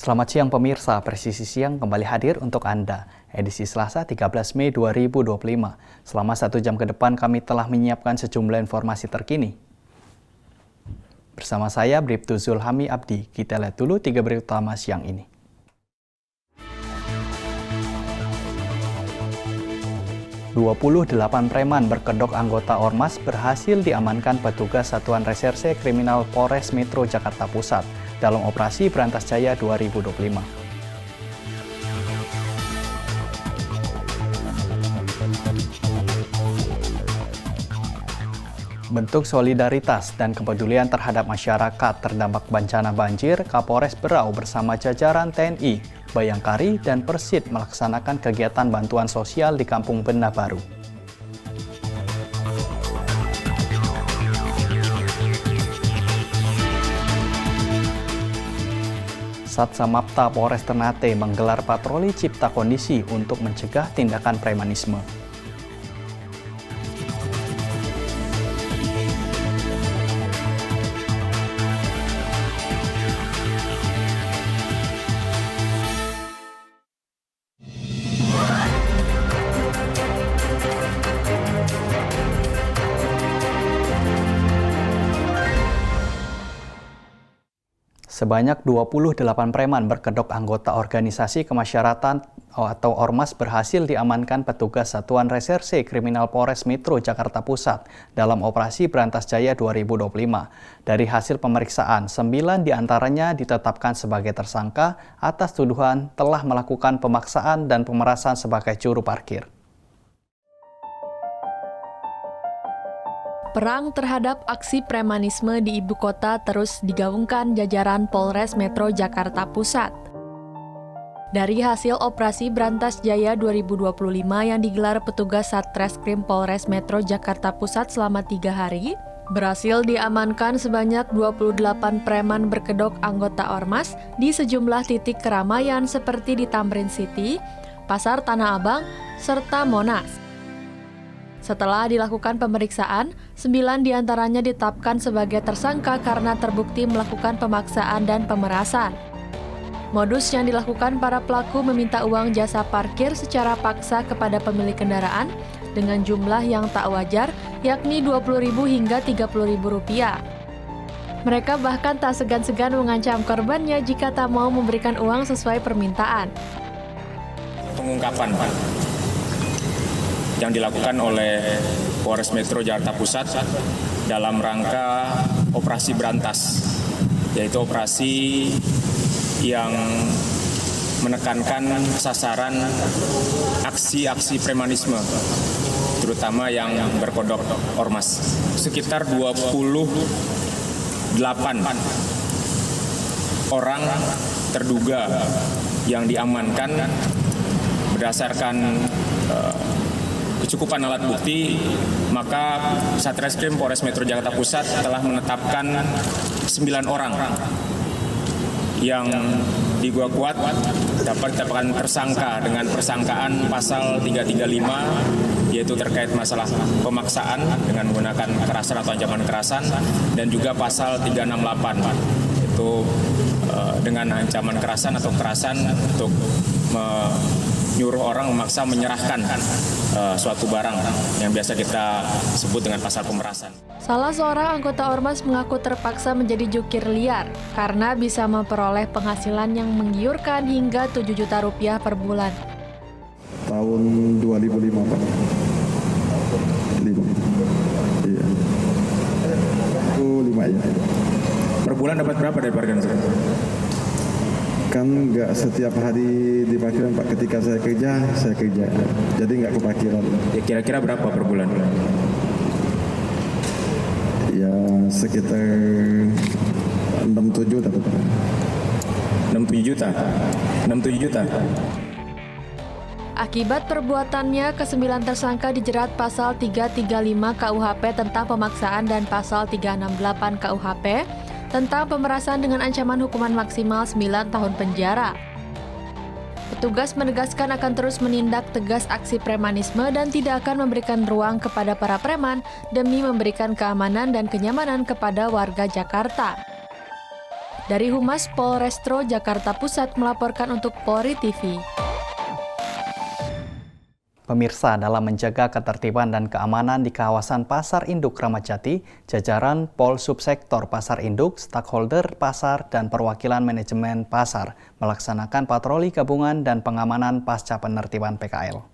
Selamat siang pemirsa, Presisi Siang kembali hadir untuk Anda. Edisi Selasa 13 Mei 2025. Selama 1 jam ke depan kami telah menyiapkan sejumlah informasi terkini. Bersama saya Bribtu Zulhami Abdi, kita lihat dulu 3 berita utama siang ini. "28 preman berkedok anggota Ormas berhasil diamankan petugas Satuan Reserse Kriminal Polres Metro Jakarta Pusat dalam operasi Berantas Jaya 2025. Bentuk solidaritas dan kepedulian terhadap masyarakat terdampak bencana banjir, Kapolres Berau bersama jajaran TNI, Bayangkari, dan Persit melaksanakan kegiatan bantuan sosial di Kampung Benda Baru. Satsamapta Polres Ternate menggelar patroli cipta kondisi untuk mencegah tindakan premanisme. Sebanyak 28 preman berkedok anggota organisasi kemasyarakatan atau Ormas berhasil diamankan petugas Satuan Reserse Kriminal Polres Metro Jakarta Pusat dalam operasi Berantas Jaya 2025. Dari hasil pemeriksaan, 9 diantaranya ditetapkan sebagai tersangka atas tuduhan telah melakukan pemaksaan dan pemerasan sebagai juru parkir. Perang terhadap aksi premanisme di ibu kota terus digaungkan jajaran Polres Metro Jakarta Pusat. Dari hasil operasi Berantas Jaya 2025 yang digelar petugas Satreskrim Polres Metro Jakarta Pusat selama 3 hari, berhasil diamankan sebanyak 28 preman berkedok anggota Ormas di sejumlah titik keramaian seperti di Tamrin City, Pasar Tanah Abang, serta Monas. Setelah dilakukan pemeriksaan, 9 diantaranya ditetapkan sebagai tersangka karena terbukti melakukan pemaksaan dan pemerasan. Modus yang dilakukan para pelaku meminta uang jasa parkir secara paksa kepada pemilik kendaraan dengan jumlah yang tak wajar, yakni Rp20.000 hingga Rp30.000. Mereka bahkan tak segan-segan mengancam korbannya jika tak mau memberikan uang sesuai permintaan. Pengungkapan yang dilakukan oleh Polres Metro Jakarta Pusat dalam rangka operasi berantas, yaitu operasi yang menekankan sasaran aksi-aksi premanisme, terutama yang berkodok Ormas. Sekitar 28 orang terduga yang diamankan berdasarkan kecukupan alat bukti, maka Satreskrim Polres Metro Jakarta Pusat telah menetapkan 9 orang yang kuat dapat ditetapkan tersangka dengan persangkaan pasal 335, yaitu terkait masalah pemaksaan dengan menggunakan kekerasan atau ancaman kekerasan, dan juga pasal 368, itu dengan ancaman kekerasan atau kekerasan untuk menyuruh orang memaksa menyerahkan suatu barang yang biasa kita sebut dengan pasal pemerasan. Salah seorang anggota Ormas mengaku terpaksa menjadi jukir liar karena bisa memperoleh penghasilan yang menggiurkan hingga Rp7 juta per bulan. Tahun 2005, Pak. 5. Iya. 5 ya. Per bulan dapat berapa dari parkiran? Kan nggak setiap hari di parkiran, Pak. Ketika saya kerja. Jadi nggak ke parkiran. Ya, kira-kira berapa per bulan? Ya sekitar 6-7 dapat. 6-7 juta? 6-7 juta? Akibat perbuatannya, ke-9 tersangka dijerat pasal 335 KUHP tentang pemaksaan dan pasal 368 KUHP tentang pemerasan dengan ancaman hukuman maksimal 9 tahun penjara. Petugas menegaskan akan terus menindak tegas aksi premanisme dan tidak akan memberikan ruang kepada para preman demi memberikan keamanan dan kenyamanan kepada warga Jakarta. Dari Humas Polrestro Jakarta Pusat melaporkan untuk Polri TV. Pemirsa, dalam menjaga ketertiban dan keamanan di kawasan Pasar Induk Kramat Jati, jajaran Pol Subsektor Pasar Induk, stakeholder pasar, dan perwakilan manajemen pasar melaksanakan patroli gabungan dan pengamanan pasca penertiban PKL.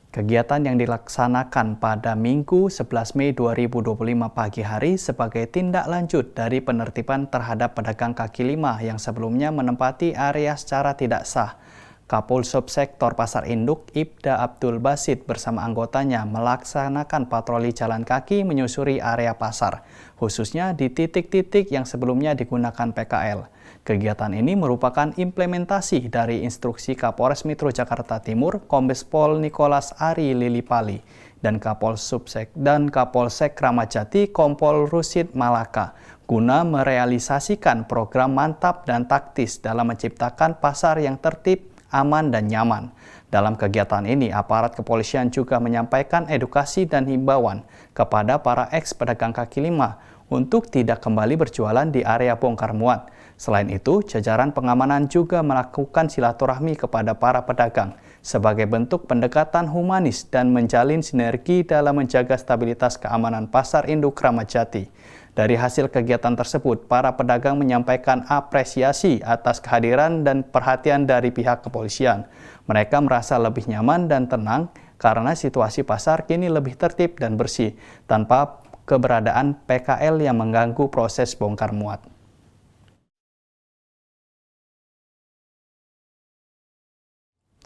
Kegiatan yang dilaksanakan pada Minggu 11 Mei 2025 pagi hari sebagai tindak lanjut dari penertiban terhadap pedagang kaki lima yang sebelumnya menempati area secara tidak sah. Kapol Subsektor Pasar Induk, Ibda Abdul Basit bersama anggotanya melaksanakan patroli jalan kaki menyusuri area pasar, khususnya di titik-titik yang sebelumnya digunakan PKL. Kegiatan ini merupakan implementasi dari instruksi Kapolres Metro Jakarta Timur, Kombes Pol Nicholas Ari Lilipali, dan Kapolsek Kramat Jati, Kompol Rusid Malaka, guna merealisasikan program mantap dan taktis dalam menciptakan pasar yang tertib, aman, dan nyaman. Dalam kegiatan ini, aparat kepolisian juga menyampaikan edukasi dan himbauan kepada para ex-pedagang kaki lima untuk tidak kembali berjualan di area bongkar muat. Selain itu, jajaran pengamanan juga melakukan silaturahmi kepada para pedagang sebagai bentuk pendekatan humanis dan menjalin sinergi dalam menjaga stabilitas keamanan Pasar Induk Kramat Jati. Dari hasil kegiatan tersebut, para pedagang menyampaikan apresiasi atas kehadiran dan perhatian dari pihak kepolisian. Mereka merasa lebih nyaman dan tenang karena situasi pasar kini lebih tertib dan bersih, tanpa keberadaan PKL yang mengganggu proses bongkar muat.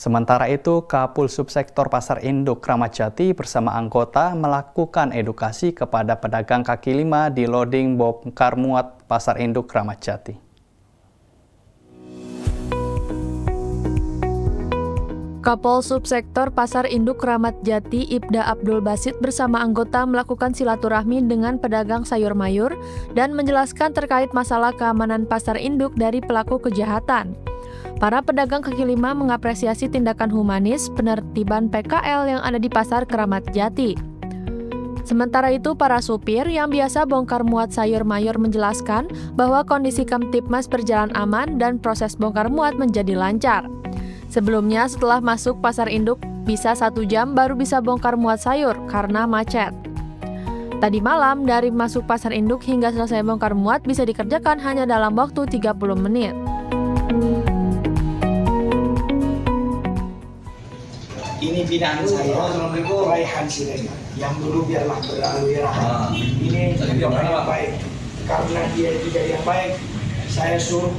Sementara itu, Kapul Subsektor Pasar Induk Kramat Jati bersama anggota melakukan edukasi kepada pedagang kaki lima di loading bongkar muat Pasar Induk Kramat Jati. Kapol Subsektor Pasar Induk Kramat Jati Ibda Abdul Basit bersama anggota melakukan silaturahmi dengan pedagang sayur mayur dan menjelaskan terkait masalah keamanan pasar induk dari pelaku kejahatan. Para pedagang kaki lima mengapresiasi tindakan humanis penertiban PKL yang ada di Pasar Kramat Jati. Sementara itu, para supir yang biasa bongkar muat sayur mayur menjelaskan bahwa kondisi Kamtibmas berjalan aman dan proses bongkar muat menjadi lancar. Sebelumnya, setelah masuk Pasar Induk, bisa 1 jam baru bisa bongkar muat sayur karena macet. Tadi malam, dari masuk Pasar Induk hingga selesai bongkar muat bisa dikerjakan hanya dalam waktu 30 menit. Ini binaan saya, Raihan Siregar, yang dulu biarlah berlalu ya. Ini tidak yang baik, karena dia tidak yang baik. Saya suruh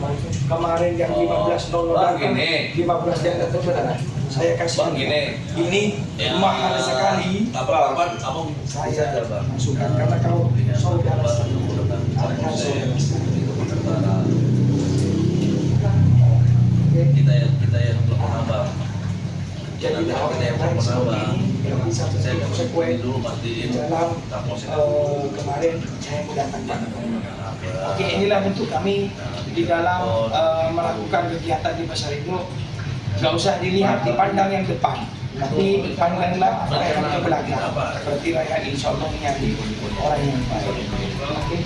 kemarin yang 15.00 datang, 15 jam datang benar. Saya kasih ini mahal sekali. Saya masukkan karena kau saudara kita yang belum menambah. Jadi orang yang lain seperti ini yang bisa konsekuen dalam kemarin saya mendatangkan. Oke, inilah bentuk kami di dalam melakukan kegiatan di Pasar Induk. Gak usah dilihat, dipandang yang depan, tapi pandanglah Raihan ke belakang. Seperti Raihan insya Allah menjadi orang yang baik. Oke.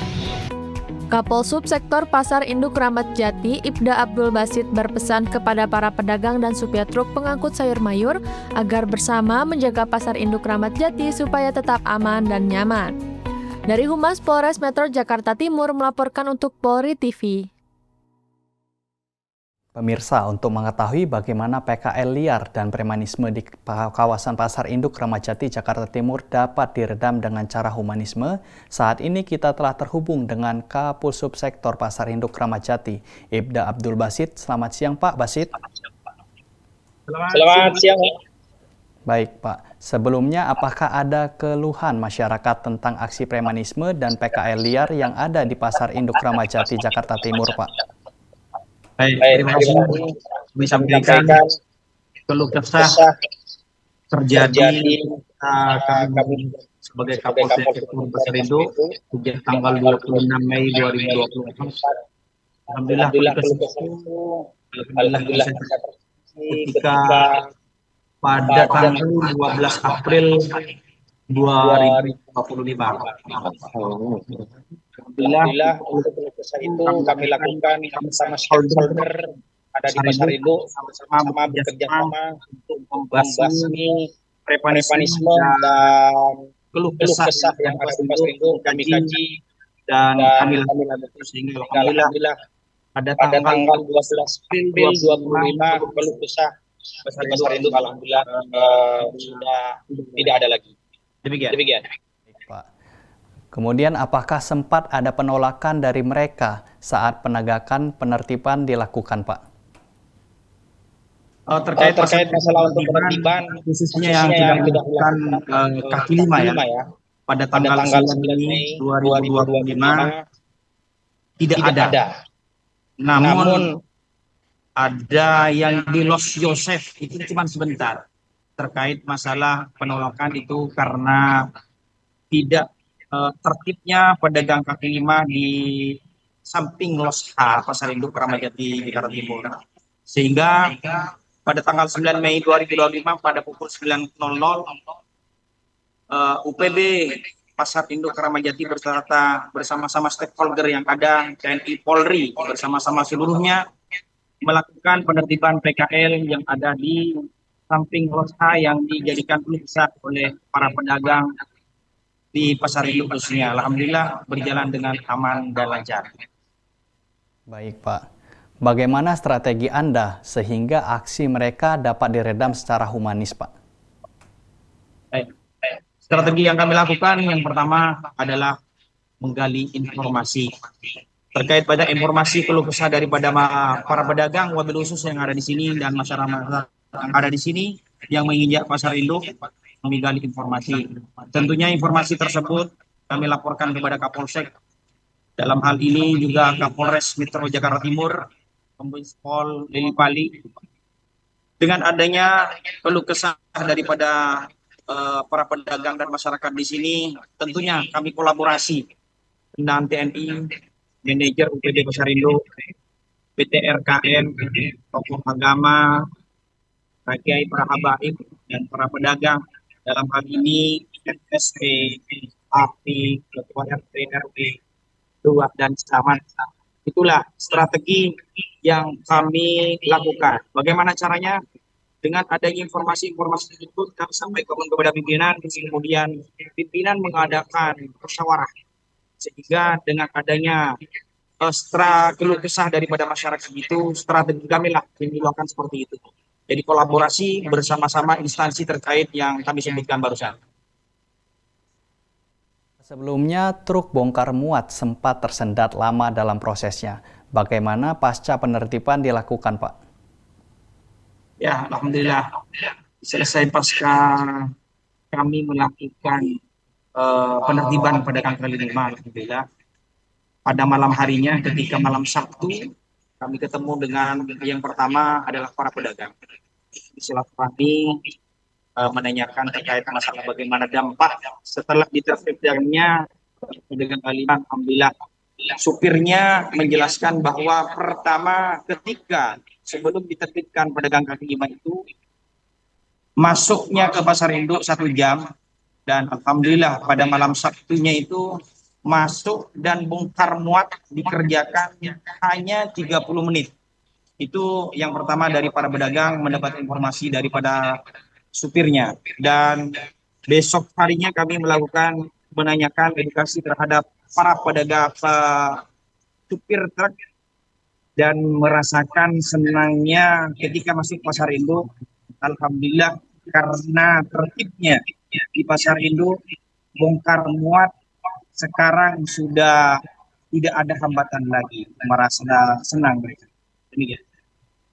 Kapol Subsektor Pasar Induk Kramat Jati, Ibda Abdul Basit berpesan kepada para pedagang dan supir truk pengangkut sayur mayur agar bersama menjaga Pasar Induk Kramat Jati supaya tetap aman dan nyaman. Dari Humas Polres Metro Jakarta Timur melaporkan untuk Polri TV. Pemirsa, untuk mengetahui bagaimana PKL liar dan premanisme di kawasan Pasar Induk Kramat Jati, Jakarta Timur dapat diredam dengan cara humanisme, saat ini kita telah terhubung dengan Kapul Subsektor Pasar Induk Kramat Jati, Ibda Abdul Basit. Selamat siang, Pak Basit. Selamat siang. Baik, Pak. Sebelumnya, apakah ada keluhan masyarakat tentang aksi premanisme dan PKL liar yang ada di Pasar Induk Kramat Jati, Jakarta Timur, Pak? Baik, terima kasih. Kami sampaikan keluh kesah terjadi kami sebagai Kapolsek Pasar Induk sejak tanggal 26 Mei 2024. Alhamdulillah ketika pada tanggal 12 April 2025 Alhamdulillah untuk keluh kesah itu kami lakukan bersama stakeholder ada di Pasar Induk sama bekerja sama untuk membasmi premanisme dan keluh keluh kesah kesah yang ada di Pasar Induk kami kaji dan dan kami kami lakukan lakukan sehingga sehingga alhamdulillah pada pada tanggal tanggal 12 April 2025 keluh kesah di Pasar Induk alhamdulillah sudah tidak ada lagi. demikian. Demikian. Pak. Kemudian apakah sempat ada penolakan dari mereka saat penegakan penertiban dilakukan, Pak? Terkait masalah untuk penertiban khususnya yang tidak melakukan kaki lima ya pada tanggal 9 Mei 2025 tidak ada. Namun ada yang di Los Yosef itu cuma sebentar terkait masalah penolakan itu karena tidak tertibnya pedagang kaki lima di samping Los H Pasar Induk Kramat Jati Jakarta Timur, sehingga pada tanggal 9 Mei 2025 pada pukul 9.00 UPB Pasar Induk Kramat Jati bersama-sama stakeholder yang ada TNI Polri bersama-sama seluruhnya melakukan penertiban PKL yang ada di samping Los A yang dijadikan pusat oleh para pedagang di Pasar Induk khususnya. Alhamdulillah berjalan dengan aman dan lancar. Baik, Pak. Bagaimana strategi Anda sehingga aksi mereka dapat diredam secara humanis, Pak? Baik. Strategi yang kami lakukan yang pertama adalah menggali informasi terkait pada informasi keluh kesah daripada para pedagang wabil khusus yang ada di sini dan masyarakat yang ada di sini yang menginjak Pasar Induk, menggali informasi. Tentunya informasi tersebut kami laporkan kepada Kapolsek. Dalam hal ini juga Kapolres Metro Jakarta Timur, Kombes Pol Lili Pali. Dengan adanya keluh kesah daripada para pedagang dan masyarakat di sini, tentunya kami kolaborasi dengan TNI, manajer UPB Pasar Induk, PT RKN, tokoh agama, kiai para habaib dan para pedagang. Dalam hal ini MSE, API, Ketua RT RW 2 dan Camat. Itulah strategi yang kami lakukan. Bagaimana caranya? Dengan adanya informasi-informasi tersebut kami sampaikan kepada pimpinan, kemudian pimpinan mengadakan musyawarah sehingga dengan adanya keluh kesah daripada masyarakat itu, strategi kami lah yang dilakukan seperti itu. Jadi kolaborasi bersama-sama instansi terkait yang kami sebutkan barusan. Sebelumnya, truk bongkar muat sempat tersendat lama dalam prosesnya. Bagaimana pasca penertiban dilakukan, Pak? Ya, alhamdulillah selesai pasca kami melakukan penertiban pedagang kaki lima, alhamdulillah. Pada malam harinya, ketika malam Sabtu, kami ketemu dengan yang pertama adalah para pedagang. Silaturahmi menanyakan terkait masalah bagaimana dampak setelah ditertibkannya pedagang kaki lima. Alhamdulillah, supirnya menjelaskan bahwa pertama ketika sebelum ditertibkan pedagang kaki lima itu masuknya ke Pasar Induk 1 jam dan alhamdulillah pada malam Sabtunya itu masuk dan bongkar muat dikerjakan hanya 30 menit. Itu yang pertama dari para pedagang mendapat informasi daripada supirnya. Dan besok harinya kami melakukan menanyakan edukasi terhadap para pedagang supir truk dan merasakan senangnya ketika masuk Pasar Induk. Alhamdulillah karena tertibnya di Pasar Induk bongkar muat sekarang sudah tidak ada hambatan lagi, merasa senang mereka. Demikian.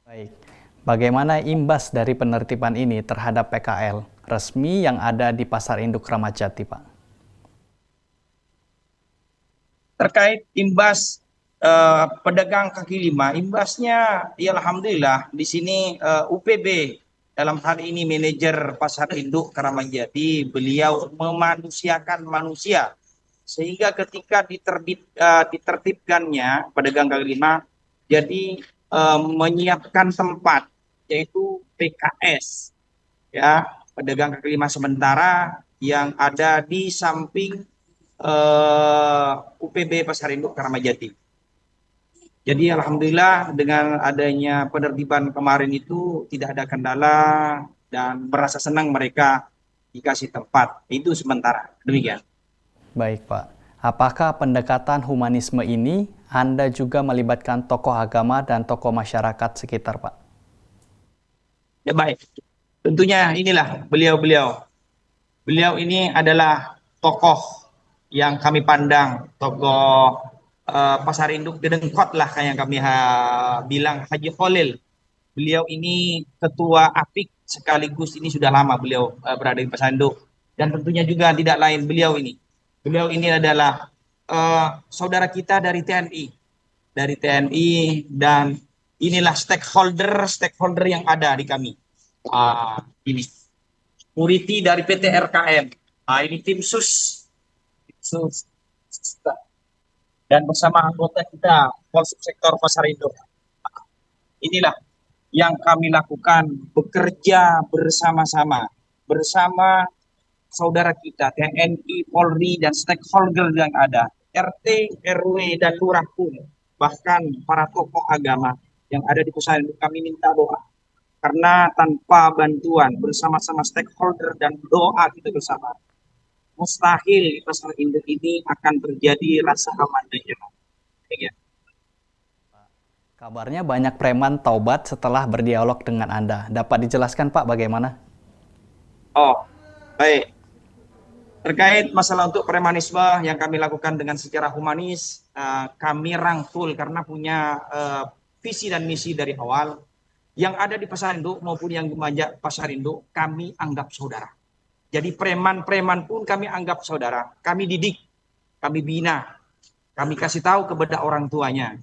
Baik. Bagaimana imbas dari penertiban ini terhadap PKL resmi yang ada di Pasar Induk Kramat Jati, Pak? Terkait imbas pedagang kaki lima, imbasnya ya alhamdulillah di sini UPB dalam hal ini manajer Pasar Induk Kramat Jati, beliau memanusiakan manusia sehingga ketika ditertibkannya pedagang kaki lima, jadi menyiapkan tempat yaitu PKS ya pedagang kaki lima sementara yang ada di samping UPB Pasar Induk Kramatjati. Jadi alhamdulillah dengan adanya penertiban kemarin itu tidak ada kendala dan merasa senang mereka dikasih tempat. Itu sementara. Demikian. Baik, Pak. Apakah pendekatan humanisme ini Anda juga melibatkan tokoh agama dan tokoh masyarakat sekitar, Pak? Ya baik. Tentunya inilah beliau-beliau. Beliau ini adalah tokoh yang kami pandang, tokoh Pasar Induk Dedengkot lah kayak yang kami bilang, Haji Khalil. Beliau ini ketua APIK sekaligus ini sudah lama beliau berada di Pasar Induk. Dan tentunya juga tidak lain beliau ini. Beliau ini adalah saudara kita dari TNI. Dari TNI dan inilah stakeholder yang ada di kami. Ini security dari PT RKM. Ini tim sus. Dan bersama anggota kita Polsek Sektor Pasar Induk. Inilah yang kami lakukan, bekerja bersama-sama bersama saudara kita TNI, Polri dan stakeholder yang ada, RT, RW dan lurah pun, bahkan para tokoh agama yang ada di Pasar Induk, kami minta doa. Karena tanpa bantuan bersama-sama stakeholder dan doa kita bersama, mustahil di Pasar Induk ini akan terjadi rasa aman dan nyaman. Ya. Kabarnya banyak preman taubat setelah berdialog dengan Anda. Dapat dijelaskan, Pak, bagaimana? Oh, baik. Terkait masalah untuk premanisme yang kami lakukan dengan secara humanis, kami rangkul karena punya visi dan misi dari awal. Yang ada di Pasar Induk maupun yang memajak Pasar Induk, kami anggap saudara. Jadi preman-preman pun kami anggap saudara. Kami didik, kami bina, kami kasih tahu kepada orang tuanya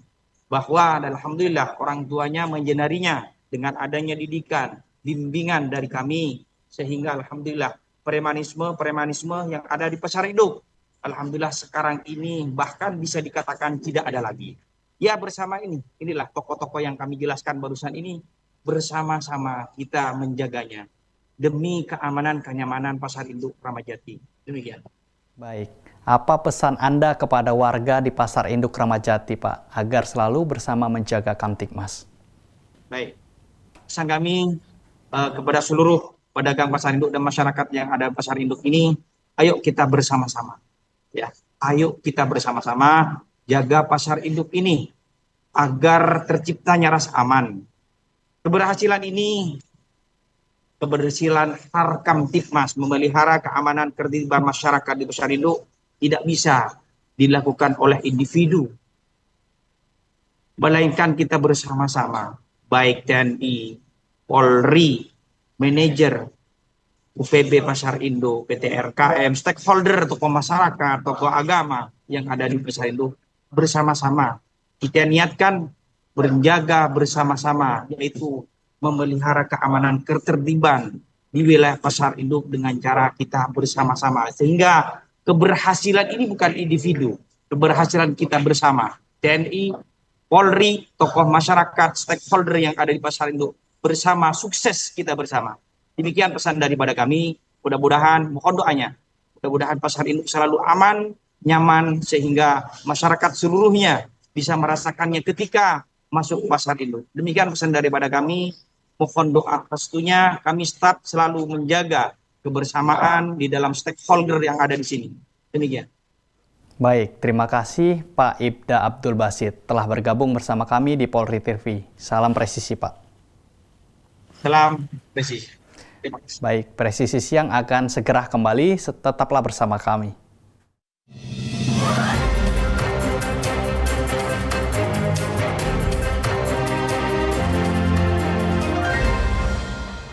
bahwa alhamdulillah orang tuanya menjenarinya dengan adanya didikan, bimbingan dari kami, sehingga alhamdulillah premanisme yang ada di Pasar Induk, alhamdulillah sekarang ini bahkan bisa dikatakan tidak ada lagi. Ya bersama inilah tokoh-tokoh yang kami jelaskan barusan ini, bersama-sama kita menjaganya demi keamanan kenyamanan Pasar Induk Kramatjati. Demikian. Baik. Apa pesan Anda kepada warga di Pasar Induk Kramatjati, Pak, agar selalu bersama menjaga Kamtibmas? Baik. Pesan kami kepada seluruh pedagang Pasar Induk dan masyarakat yang ada di Pasar Induk ini, ayo kita bersama-sama. Ya, ayo kita bersama-sama jaga Pasar Induk ini agar terciptanya rasa aman. Keberhasilan Harkamtibmas memelihara keamanan ketertiban masyarakat di Pasar Induk tidak bisa dilakukan oleh individu, melainkan kita bersama-sama, baik TNI, Polri, manajer, UPB Pasar Induk, PT RKM, stakeholder, tokoh masyarakat, tokoh agama yang ada di Pasar Induk, bersama-sama kita niatkan menjaga bersama-sama, yaitu memelihara keamanan ketertiban di wilayah Pasar Induk dengan cara kita bersama-sama. Sehingga keberhasilan ini bukan individu, keberhasilan kita bersama. TNI, Polri, tokoh masyarakat, stakeholder yang ada di Pasar Induk, bersama sukses kita bersama. Demikian pesan daripada kami, mudah-mudahan, mohon doanya, mudah-mudahan Pasar Induk selalu aman, nyaman, sehingga masyarakat seluruhnya bisa merasakannya ketika masuk Pasar Induk. Demikian pesan daripada kami. Mohon doa restunya, kami start selalu menjaga kebersamaan di dalam stakeholder yang ada di sini. Demikian. Baik, terima kasih Pak Ibda Abdul Basit telah bergabung bersama kami di Polri TV. Salam presisi, Pak. Salam presisi. Terima kasih. Baik, presisi siang akan segera kembali, tetaplah bersama kami.